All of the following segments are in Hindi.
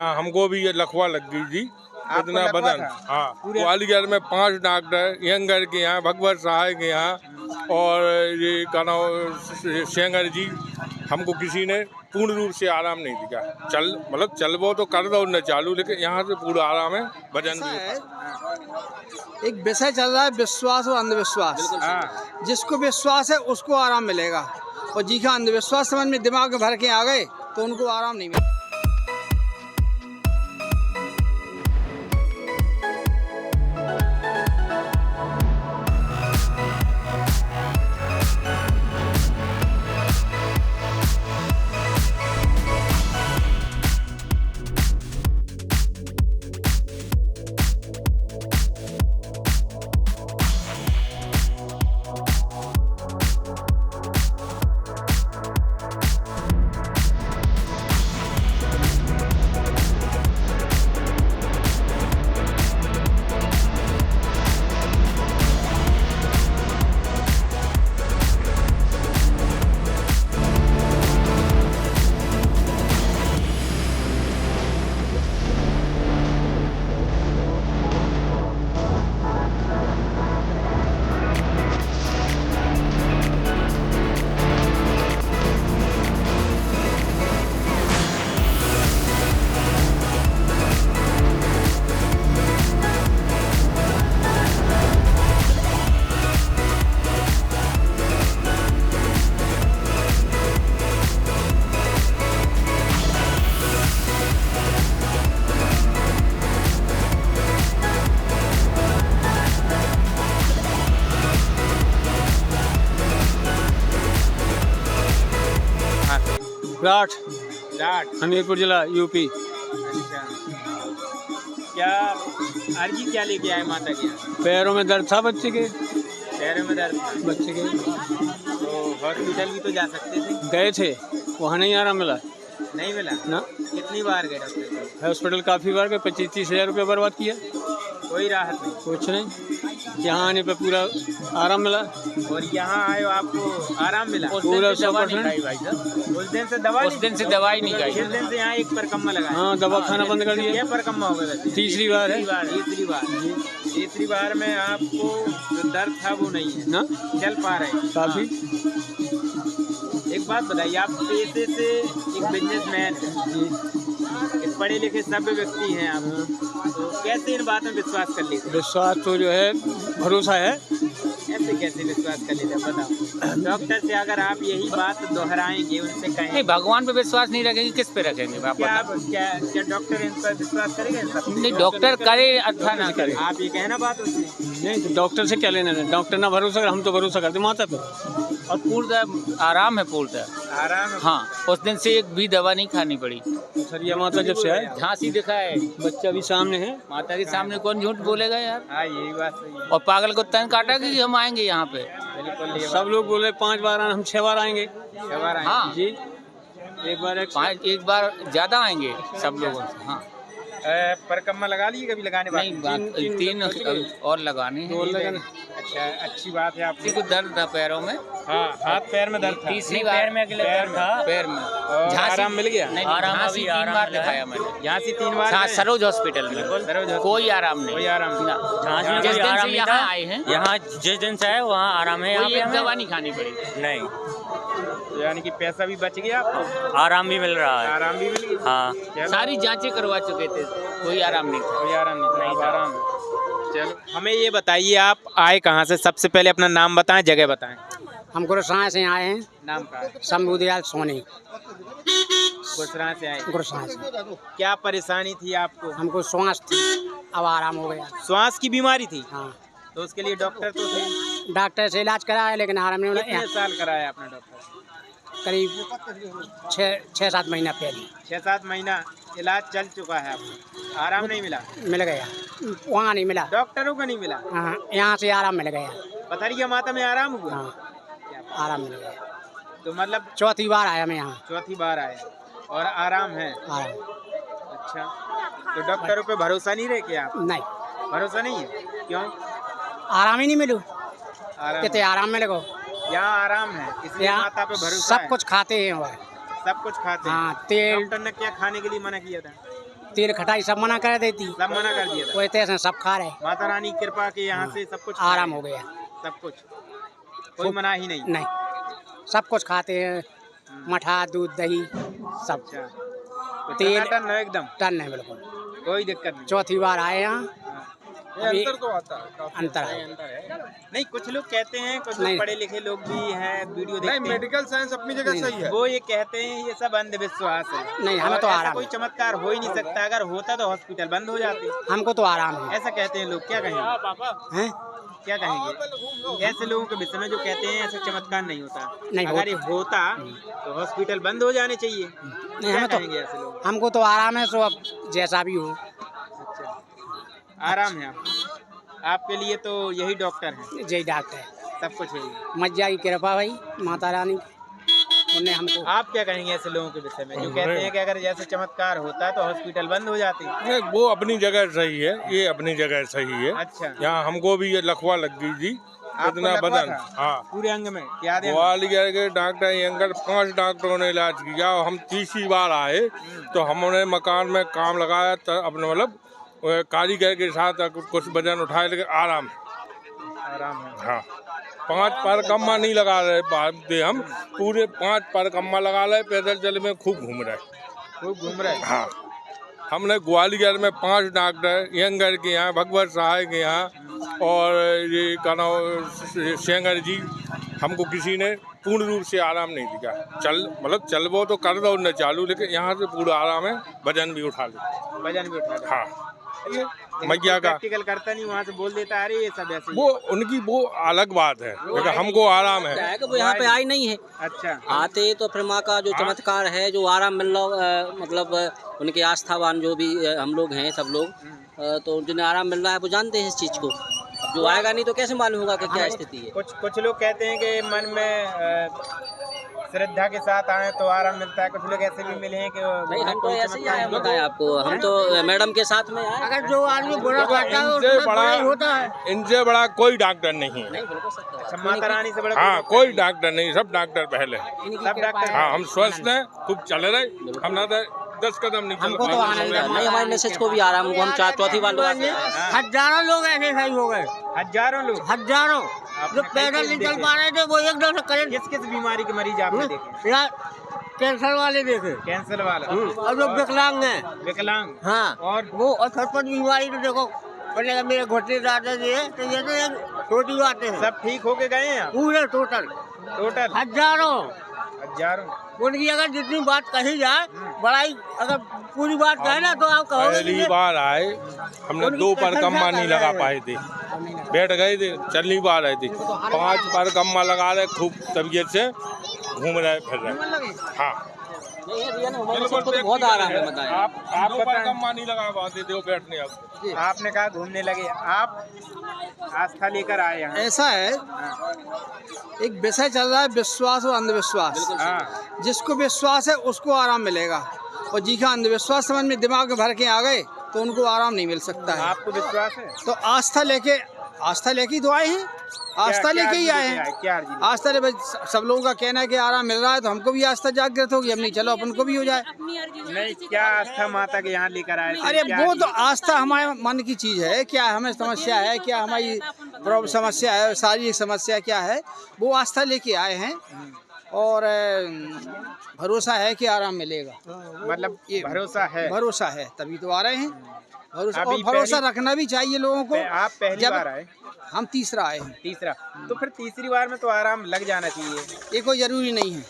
हाँ, हमको भी ये लकवा लग गई थी, आपको इतना लकवा बदन। था? हाँ, ग्वालियर में 5 डॉक्टर, यंगर के यहाँ, भगवत सहाय के यहाँ और ये का नाम सेंगर जी, हमको किसी ने पूर्ण रूप से आराम नहीं दिया। मतलब चलबो तो कर दो न चालू, लेकिन यहाँ से पूरा आराम है, वजन भी है। एक विषय चल रहा है विश्वास और अंधविश्वास। हाँ, जिसको विश्वास है उसको आराम मिलेगा, और जिसका अंधविश्वास समझ में दिमाग में भर के आ गए तो उनको आराम नहीं मिलेगा। राठ, जाट। हमीरपुर जिला यूपी। अच्छा, क्या अर्जी क्या लेके आए माता की? पैरों में दर्द था बच्चे के, पैरों में दर्द था। बच्चे के तो हॉस्पिटल भी तो जा सकते थे, गए थे, वहाँ नहीं आराम मिला नहीं मिला। ना। कितनी बार गए डॉक्टर के? हॉस्पिटल काफ़ी बार गए, 25-30 हज़ार रुपये बर्बाद किया, कोई राहत नहीं। कुछ नहीं। यहाँ आने पे पूरा आराम मिला, और यहाँ आए हो आपको आराम मिला? पूरा 100%। उस दिन से दवा नहीं खाई। जिस दिन से यहाँ एक परकम्मा लगा। हाँ, दवा खाना बंद कर दिया। क्या परकम्मा हो गया? तीसरी बार है। तीसरी बार में आपको जो दर्द था वो नहीं है ना, चल पा रहे काफ़ी। एक बात बताइए, आप पेशे से एक बिजनेसमैन हैं, एक पढ़े लिखे सभ्य व्यक्ति हैं आप, तो कैसे इन बातों में विश्वास कर लेते? विश्वास तो जो है, भरोसा है। कैसे विश्वास कर लेते बताओ? डॉक्टर से अगर आप यही बात दोहराएंगे, उनसे कहेंगे नहीं, भगवान पे विश्वास नहीं रखेंगे, किस पे रखेंगे? आप क्या बताओ। क्या डॉक्टर इन पर विश्वास करेगा? इन सब नहीं, डॉक्टर करे अथवा ना करे। आप ये कहना बात उससे नहीं तो डॉक्टर से क्या लेना है? डॉक्टर ना भरोसा कर, हम तो भरोसा करते माता पे। और पूर्णतः आराम है, पूर्णतः आराम है। हाँ, उस दिन से एक भी दवा नहीं खानी पड़ी। सरिया माता जब से आए, झांसी दिखा है, बच्चा भी सामने है। माता के सामने कौन झूठ बोलेगा यार? हाँ, यही बात सही है। और पागल को तन काटा कि हम आएंगे यहाँ पे? बिल्कुल ये सब लोग बोले 5 बार, हम 6 बार आएंगे। बात बार आए। हाँ जी, एक बार एक बार ज्यादा आएंगे सब लोगों से। हाँ, परकम्मा लगा लिए कभी? लगाने नहीं, बाकी? 3 और लगाने हैं। और लगाने। अच्छा, अच्छी बात है। किसी को दर्द था पैरों में, हाँ, हाथ पैर में दर्द था। तीसरी बार पैर में और झांसी- आराम मिल गया? नहीं, झांसी 3 बार दिखाया मैंने। यहाँ से 3 बार हाँ, गए? सरोज हॉस्पिटल में सरोज कोई आराम नहीं। कोई आराम नहीं। झांसी में जिस दिन से यहाँ आए हैं, यहाँ जिस दिन से आए वहाँ आराम है। यहाँ कोई पे एक हमें दवा नहीं खानी पड़ी। नहीं, तो यानी कि पैसा भी बच गया आपको, आराम भी मिल रहा है। आराम भी मिल गया। हाँ, चलो, सारी जांचें करवा चुके थे, कोई आराम नहीं था। कोई आराम नहीं था। आराम है। चलो, हमें ये बताइए, आप आए कहाँ से? सबसे पहले अपना नाम बताएं, जगह बताएं। हम गुरुसाय से आए हैं, नाम का है? शंभुदयाल सोनी, गुजरात से आए। गुरुसाय से। क्या परेशानी थी आपको? हमको श्वास थी, अब आराम हो गया। श्वास की बीमारी थी, हाँ, तो उसके लिए डॉक्टर तो थे। डॉक्टर से इलाज कराया लेकिन आराम नहीं कितने मिला। साल कराया आपने डॉक्टर? करीब 6-7 महीना पहले 6-7 महीना इलाज चल चुका है आपको, आराम नहीं मिला? मिल गया, वहाँ नहीं मिला। डॉक्टरों को नहीं मिला? हाँ, यहाँ से आराम मिल गया। पथरिया माता में आराम हुआ? हाँ, आराम मिल गया। तो मतलब चौथी बार आया मैं यहाँ, चौथी बार आए और आराम है? आराम। अच्छा, तो डॉक्टरों पे भरोसा नहीं रहे क्या आप? नहीं, भरोसा नहीं है? क्यों? आराम ही नहीं मिलू। आराम कितने आराम मिलेगा? यहाँ आराम है, इसलिए माता पे भरोसा सब है। कुछ खाते हैं वह। सब कुछ खाते हैं। हाँ, तेल। डॉक्टर ने क्या खाने के लिए मना किया था? तेल खटाई सब मना कर देती, सब मना कर दिया था। कोई तैसे सब खा रहे, माता रानी की कृपा के यहाँ से सब कुछ आराम हो गया। सब कुछ कोई मना ही नहीं। नहीं, सब कुछ खाते हैं, मठा दूध दही सब। अच्छा, तो तेल टनाटन है एकदम, टन है बिल्कुल। कोई दिक्कत नहीं। चौथी बार आए यहाँ, अभी अंतर तो आता है, काफी अंतर है। नहीं, कुछ लोग कहते हैं, कुछ लोग नहीं। पढ़े लिखे लोग भी हैं, वीडियो नहीं, देखते हैं, मेडिकल साइंस अपनी जगह सही है। वो ये कहते हैं ये सब अंधविश्वास है। नहीं, हमें और तो ऐसा आराम कोई है। चमत्कार हो ही नहीं सकता, अगर होता तो हॉस्पिटल बंद हो जाते। हमको तो आराम है। ऐसा कहते हैं लोग, क्या कहेंगे? हैं? क्या कहेंगे ऐसे लोगों के विषय में जो कहते हैं ऐसा चमत्कार नहीं होता? नहीं अगर ये होता तो हॉस्पिटल बंद हो जाने चाहिए। नहीं, क्या हमें तो कहेंगे ऐसे लोग? हमको तो आराम है, सो अब जैसा भी हो अच्छा, आराम है आपके लिए तो यही डॉक्टर है, जय डॉक्टर है। सब कुछ है। मज्जा की कृपा भाई, माता रानी उन्हें हमको। आप क्या कहेंगे ऐसे लोगों के विषय में जो कहते हैं कि अगर जैसे चमत्कार होता तो हॉस्पिटल बंद हो जाते? नहीं, वो अपनी जगह सही है, ये अपनी जगह सही है। अच्छा, यहाँ हमको भी ये लकवा लग गई थी, आपको इतना लकवा बदन। था? हाँ, पूरे अंग में क्या दे? ग्वालियर के डॉक्टर यंगर 5 डॉक्टरों ने इलाज किया और हम तीसरी बार आए तो हमने मकान में काम लगाया, अपने मतलब कारीगर के साथ कुछ वजन उठाए, लेकिन आराम आराम है। हाँ, 5 पर कम्मा नहीं लगा रहे, बाद हम पूरे 5 पर कम्मा लगा रहे, पैदल चल में खूब घूम रहे। खूब घूम रहे? हाँ, हमने ग्वालियर में 5 डॉक्टर यंगर के यहाँ, भगवत सहाय के यहाँ और ये का नाम सेंगर जी, हमको किसी ने पूर्ण रूप से आराम नहीं दिया। मतलब चलबो तो कर दो न चालू, लेकिन यहाँ से पूरा आराम है, वजन भी उठा ले। वजन भी उठा ले। हाँ, मैया का प्रैक्टिकल करता नहीं, वहाँ से बोल देता अरे ये सब ऐसे। वो उनकी वो अलग बात है, लेकिन हमको आराम है। है कि वो यहाँ पे आई नहीं है, अच्छा, आते तो फिर माँ का जो चमत्कार है, जो आराम मिल रहा, मतलब उनके आस्थावान जो भी हम लोग हैं, सब लोग तो जिन्हें आराम मिल रहा है वो जानते हैं इस चीज़ को। जो आएगा नहीं तो कैसे मालूम होगा कि क्या स्थिति है। कुछ लोग कहते हैं कि मन में श्रद्धा के साथ आए तो आराम मिलता है, कुछ लोग ऐसे भी मिले हैं कि नहीं, हम तो ऐसे ही आए, बताएं आपको, हम तो मैडम के साथ में आए। अगर जो आदमी बुरा करता है इनसे बड़ा होता है, इनसे बड़ा कोई डॉक्टर नहीं है। अच्छा, माता रानी से बड़ा हाँ, कोई डॉक्टर नहीं, सब डॉक्टर पहले। सब डॉक्टर। हाँ, हम स्वस्थ हैं, खूब चल रहे, हम ना 10 कदम नहीं चल हमको तो आनंद है, हमारे मैसेज को भी आराम हुआ। हम चौथी बार हजारों लोग ऐसे सही हो गए, हजारों लोग, हजारों जो पैदल नहीं चल पा रहे थे वो एकदम से करेंट। किस किस बीमारी के मरीज आपने देखे? यार कैंसर वाले देखे, कैंसर वाला और जो विकलांग है, विकलांग, हाँ, और वो और छटपट बीमारी तो देखो, पहले मेरे घुटने दादाजी है तो ये तो एक छोटी बात है। सब ठीक होके गए हैं आप? पूरे टोटल हजारों उनकी अगर जितनी बात कही जाए, बड़ाई अगर पूरी बात कहे ना तो आप कहोगे। पहली बार आए, हमने 2 पर कम्मा नहीं लगा पाए थे, बैठ गए थे, चलनी बार आए थे, 5 पर कम्मा लगा रहे, खूब तबीयत से घूम रहे फिर रहे। हाँ, बहुत आराम है, बताएं आप 2 पर कम्मा नहीं लगा पाते थे, वो बैठने अब आपने कहा घूमने लगे, आप आस्था लेकर आए यहाँ। ऐसा है, एक विषय चल रहा है विश्वास और अंधविश्वास। हाँ, जिसको विश्वास है उसको आराम मिलेगा, और जिसका अंधविश्वास समझ में दिमाग में भर के आ गए तो उनको आराम नहीं मिल सकता है। आपको विश्वास है तो आस्था लेके ही तो आए हैं, आस्था लेके ही आए हैं। क्या आस्था ले, सब लोगों का कहना है कि आराम मिल रहा है तो हमको भी आस्था जागृत होगी, हम नहीं चलो अपन को भी हो जाए। नहीं, क्या आस्था माता के यहाँ लेकर आए थे? अरे क्या वो चीज़? तो आस्था हमारे मन की चीज़ है, क्या हमें समस्या है, क्या हमारी समस्या है, शारीरिक समस्या क्या है, वो आस्था लेके आए हैं और भरोसा है कि आराम मिलेगा। मतलब ये भरोसा है तभी तो आ रहे हैं। भरोसा अभी और भरोसा रखना भी चाहिए लोगों को। आप पहली बार आए? हम तीसरा आए हैं। तीसरा, तो फिर तीसरी बार में तो आराम लग जाना चाहिए। ये कोई जरूरी नहीं है,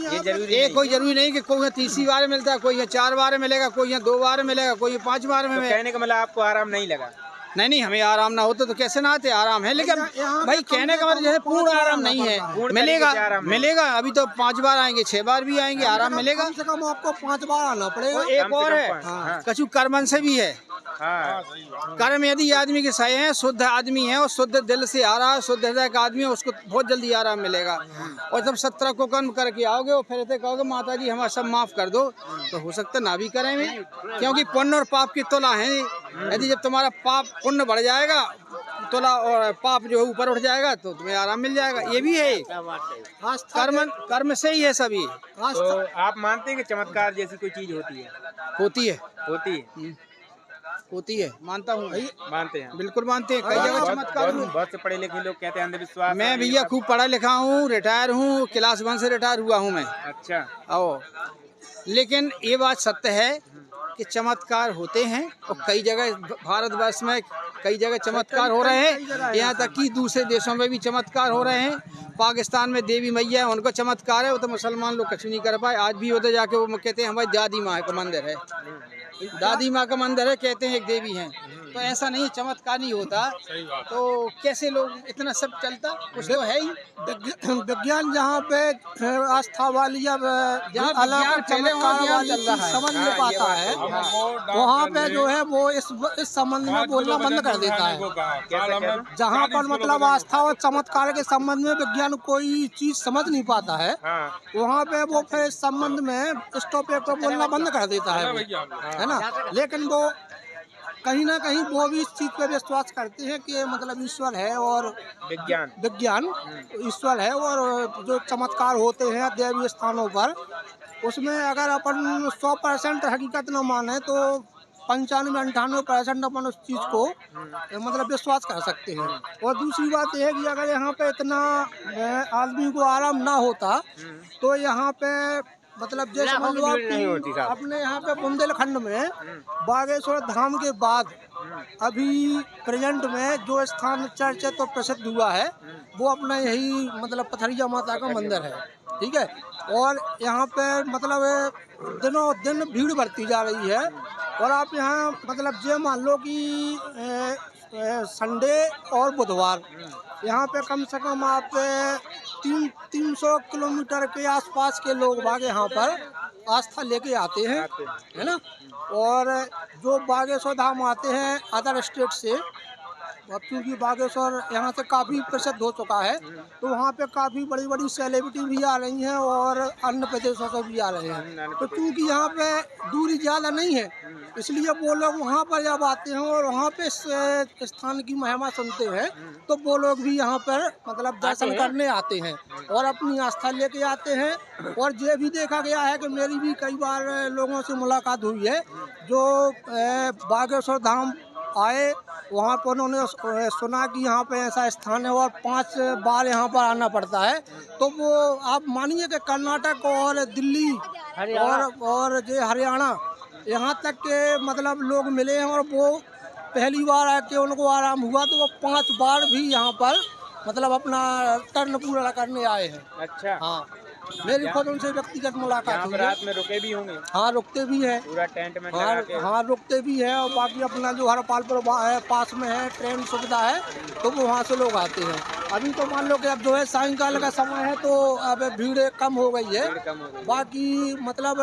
ये जरूरी ये नहीं। कोई जरूरी नहीं कि कोई तीसरी बार मिलता है, कोई 4 बार मिलेगा, कोई 2 बार मिलेगा, कोई 5 बार में। कहने का मतलब आपको आराम नहीं लगा? नहीं, हमें आराम ना होता तो कैसे ना आते, आराम है, लेकिन भाई कहने का मतलब जैसे पूर्ण आराम नहीं है। मिलेगा अभी तो 5 बार आएंगे, 6 बार भी आएंगे, आराम मिलेगा। कम से कम आपको 5 बार आना पड़ेगा। एक और है, कछु कर्मन से भी है। कर्म यदि आदमी के सही है, शुद्ध आदमी है और शुद्ध दिल से आ रहा है, शुद्ध हृदय का आदमी है, उसको बहुत जल्दी आराम मिलेगा। और जब 17 को कर्म करके आओगे और फिर कहोगे माता जी हमारा सब माफ कर दो, तो हो सकता ना भी करेंगे, क्योंकि पुण्य और पाप की तुलना है। यदि जब तुम्हारा पाप पुण्य बढ़ जाएगा तुला और पाप जो है ऊपर उठ जाएगा तो तुम्हें आराम मिल जाएगा। ये भी है कर्म से ही है सभी। तो आप मानते हैं कि चमत्कार जैसी कोई चीज होती है? होती है, होती है, मानता हूँ भाई। मानते हैं? बिल्कुल मानते हैं, कई जगह चमत्कार हुए। बहुत से पढ़े लिखे लोग कहते हैं अंधविश्वास। मैं भैया खूब पढ़ा लिखा हूँ, रिटायर हूँ, क्लास 1 से रिटायर हुआ हूँ मैं। अच्छा। लेकिन ये बात सत्य है कि चमत्कार होते हैं और कई जगह भारतवर्ष में कई जगह चमत्कार हो रहे हैं, यहाँ तक कि दूसरे देशों में भी चमत्कार हो रहे हैं। पाकिस्तान में देवी मैया है, उनका चमत्कार है, वो तो मुसलमान लोग कुछ नहीं कर पाए। आज भी उधर जाके वो कहते हैं हमारी दादी माँ का मंदिर है, दादी माँ का मंदिर है, कहते हैं एक देवी हैं। तो ऐसा नहीं, चमत्कार नहीं होता तो कैसे लोग इतना सब चलता, कुछ तो है ही। विज्ञान जहाँ पे आस्था वाली या अलग चमत्कार वाली समझ नहीं पाता है, वहाँ पे जो है वो इस संबंध में बोलना बंद कर देता है। जहाँ पर मतलब आस्था और चमत्कार के संबंध में विज्ञान कोई चीज समझ नहीं पाता है, वहाँ पे वो फिर इस संबंध में इस टॉपिक पर बोलना बंद कर देता है ना। लेकिन वो कहीं ना कहीं वो भी इस चीज पे विश्वास करते हैं कि मतलब ईश्वर है और विज्ञान ईश्वर है, और जो चमत्कार होते हैं देवी स्थानों पर, उसमें अगर अपन 100% हकीकत न माने तो 95-98% अपन उस चीज को मतलब विश्वास कर सकते हैं। और दूसरी बात यह है कि अगर यहाँ पे इतना आदमी को आराम ना होता तो यहाँ पे मतलब जैसे मान लो आप अपने यहाँ पे बुंदेलखंड में बागेश्वर धाम के बाद अभी प्रेजेंट में जो स्थान चर्चित तो प्रसिद्ध हुआ है वो अपना यही मतलब पथरिया माता का मंदिर है, ठीक है। और यहाँ पे मतलब दिनों दिन भीड़ बढ़ती जा रही है, और आप यहाँ मतलब ये मान लो कि संडे और बुधवार यहाँ पे कम से कम आप 300 किलोमीटर के आसपास के लोग बाग यहाँ पर आस्था लेके आते हैं, है ना। और जो बागेश्वर धाम आते हैं अदर स्टेट से, अब क्योंकि बागेश्वर यहाँ से काफ़ी प्रसिद्ध हो चुका है तो वहाँ पे काफ़ी बड़ी बड़ी सेलिब्रिटी भी आ रही हैं और अन्य प्रदेशों से भी आ रहे हैं। तो क्योंकि यहाँ पे दूरी ज़्यादा नहीं है इसलिए वो लोग वहाँ पर जब आते हैं और वहाँ पे इस स्थान की महिमा सुनते हैं तो वो लोग भी यहाँ पर मतलब दर्शन करने आते हैं और अपनी आस्था लेके आते हैं। और ये भी देखा गया है कि मेरी भी कई बार लोगों से मुलाकात हुई है जो बागेश्वर धाम आए, वहाँ पर उन्होंने सुना कि यहाँ पे ऐसा स्थान है और 5 बार यहाँ पर आना पड़ता है। तो वो आप मानिए कि कर्नाटक और दिल्ली और जो हरियाणा यहाँ तक के मतलब लोग मिले हैं और वो पहली बार आके उनको आराम हुआ तो वो 5 बार भी यहाँ पर मतलब अपना टर्न पूरा करने आए हैं। अच्छा। हाँ, मेरी खुद उनसे व्यक्तिगत मुलाकात हुई है। रात में रुके भी होंगे? हाँ, रुकते भी हैं पूरा टेंट में। हाँ, रुकते भी हैं। और बाकी अपना जो हरपालपुर पास में है ट्रेन सुविधा है तो वो वहाँ से लोग आते हैं। अभी तो मान लो कि अब जो है सायंकाल का समय है तो अब भीड़ कम हो गई है। बाकी मतलब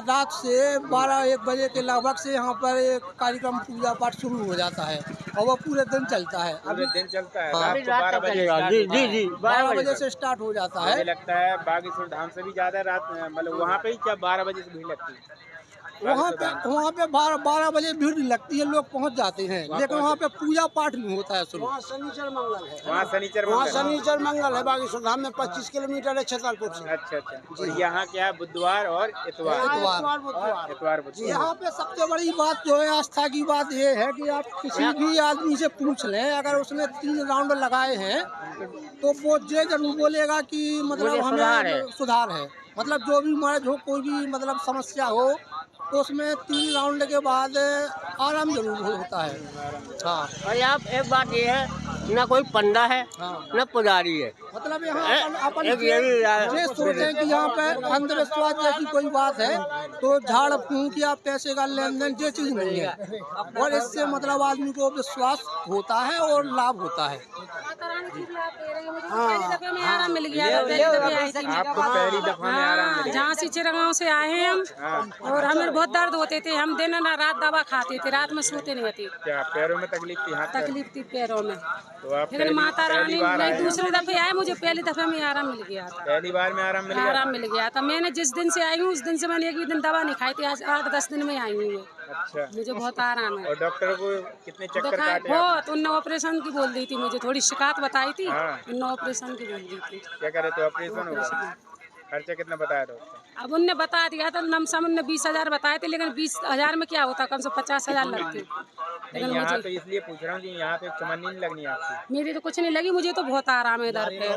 रात से 12-1 बजे के लगभग से यहाँ पर कार्यक्रम पूजा पाठ शुरू हो जाता है और वो पूरे दिन चलता है। पूरे दिन चलता है? हाँ, 12 बजे। जी 12 बजे से स्टार्ट हो जाता है। मुझे लगता है बागेश्वर धाम से भी ज्यादा रात मतलब वहाँ पे ही क्या 12 बजे से भीड़ लगती है? वहाँ पे 12 बजे भीड़ लगती है, लोग पहुँच जाते हैं, लेकिन वहाँ पे पूजा पाठ नहीं होता है। सुनो, वहाँ शनिचर मंगल है। वहाँ शनिचर मंगल है बागेश्वर धाम में 25 किलोमीटर है छतरपुर से। अच्छा। और यहाँ क्या है बुधवार और इतवार। यहाँ पे सबसे बड़ी बात जो है आस्था की बात ये है कि आप किसी भी आदमी से पूछ लें, अगर उसने 3 राउंड लगाए हैं तो वो ये जरूर बोलेगा कि मतलब हमें सुधार है। मतलब जो भी मर्ज हो, कोई भी मतलब समस्या हो तो उसमें 3 राउंड के बाद आराम जरूर होता है। हाँ, और यहाँ एक बात ये है ना कोई पंडा है ना पुजारी है। मतलब यहाँ अपन ये सोचें कि यहाँ पे अंधविश्वास जैसी कोई बात है तो झाड़ फूंक या पैसे का लेन देन ये चीज नहीं है, और इससे मतलब आदमी को विश्वास होता है और लाभ होता है। आराम मिल गया। आपको पहली दफा में आराम मिला? झांसी चिरगांव से आए हैं हम और हमें बहुत दर्द होते थे, हम दिन ना रात दवा खाते थे, रात में सोते नहीं थे। क्या पैरों में तकलीफ थी? तकलीफ थी पैरों में। तो आप लेकिन माता रानी पहली बार नहीं आए? दूसरे दफे आए, मुझे पहले दफे में आराम मिल गया था। पहली बार में आराम मिल गया? आराम मिल गया था। मैंने जिस दिन से आई हूँ उस दिन से मैंने एक भी दिन दवा नहीं खाई थी। आज 8-10 दिन में आई हूँ मैं। अच्छा, मुझे बहुत आराम है। और डॉक्टर को कितने चक्कर दिखाए काटे आप? बहुत, उनने ऑपरेशन की बोल दी थी, मुझे थोड़ी शिकायत बताई थी, हाँ। उनने ऑपरेशन की बोल दी थी। क्या करे तो ऑपरेशन होगा? खर्चा कितना बताया था उसका? अब उनने बता दिया था लमसम, उनने 20,000 बताए थे, लेकिन 20,000 में क्या होता, कम से 50,000 लगते। नहीं, लेकिन यहाँ मुझे तो इसलिए पूछ रहा हूँ कि यहाँ पे चमन नहीं लगनी आपकी। मेरी तो कुछ नहीं लगी, मुझे तो बहुत आराम है इधर पे।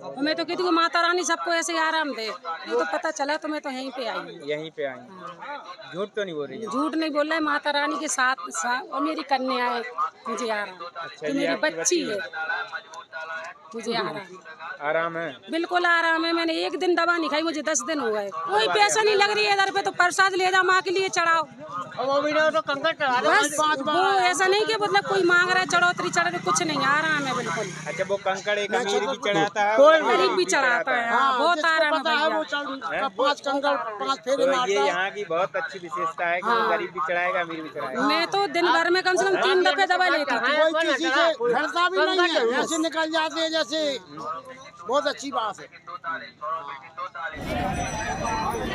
और मैं तो कहती हूँ माता रानी सबको ऐसे ही आराम दे। ये तो पता चला तो मैं तो यहीं पे आई हूँ। यहीं पे आई हैं। झूठ तो नहीं बोल रही है? झूठ नहीं बोल रहा है, माता रानी के साथ और मेरी कन्या है, मुझे आराम। अच्छा, कि ये मेरी आपकी बच्ची बच्ची है, मुझे आराम। आराम है? बिल्कुल आराम है। मैंने एक दिन दवा नहीं खाई, मुझे 10 दिन हो गए। कोई पैसा नहीं लग रही है इधर पे, तो प्रसाद ले जाओ माँ के लिए चढ़ाओ। बस वो ऐसा नहीं कि मतलब कोई मांग रहा है चढ़ोतरी चढ़ रही, कुछ नहीं, आराम है बिल्कुल। अच्छा, वो कंकड़ एक अमीर भी चढ़ाता है, गरीब भी चढ़ाता है। हाँ, बहुत आराम है भैया। 5 कंकड़ 5 फेरे तो मारता ये है। यहाँ की बहुत अच्छी विशेषता है कि वो गरीब भी चढ़ाएगा, अमीर भी चढ़ाएगा। मैं तो दिन भर में कम से कम 3 दफे दवा लेती थी। कोई किसी से डरता भी नहीं है, ऐसे निकल जाते हैं जैसे। बहुत अच्छी बात है।